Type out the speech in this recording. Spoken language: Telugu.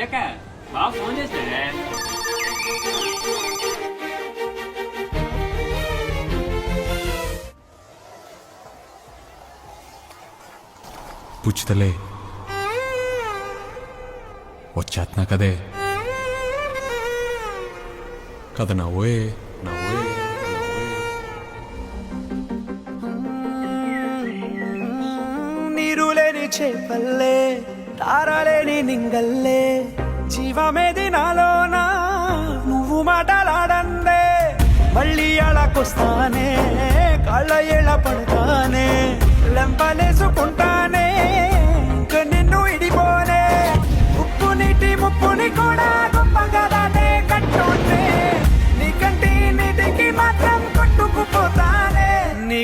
ఏంటక్క బాగా ఫోన్ చేసినాడే? పుచ్చుతలే వచ్చేస్తున్నా కదే కథ నవ్వే నవ్వే నీరు లేని చేపల్లే తారలేని నింగల్లే జీవమేది నాలోనా నువ్వు మాటలాడందే మళ్ళీ అలాకొస్తానే కాళ్ళ ఎలా పడతానే లెంపలేసుకుంటా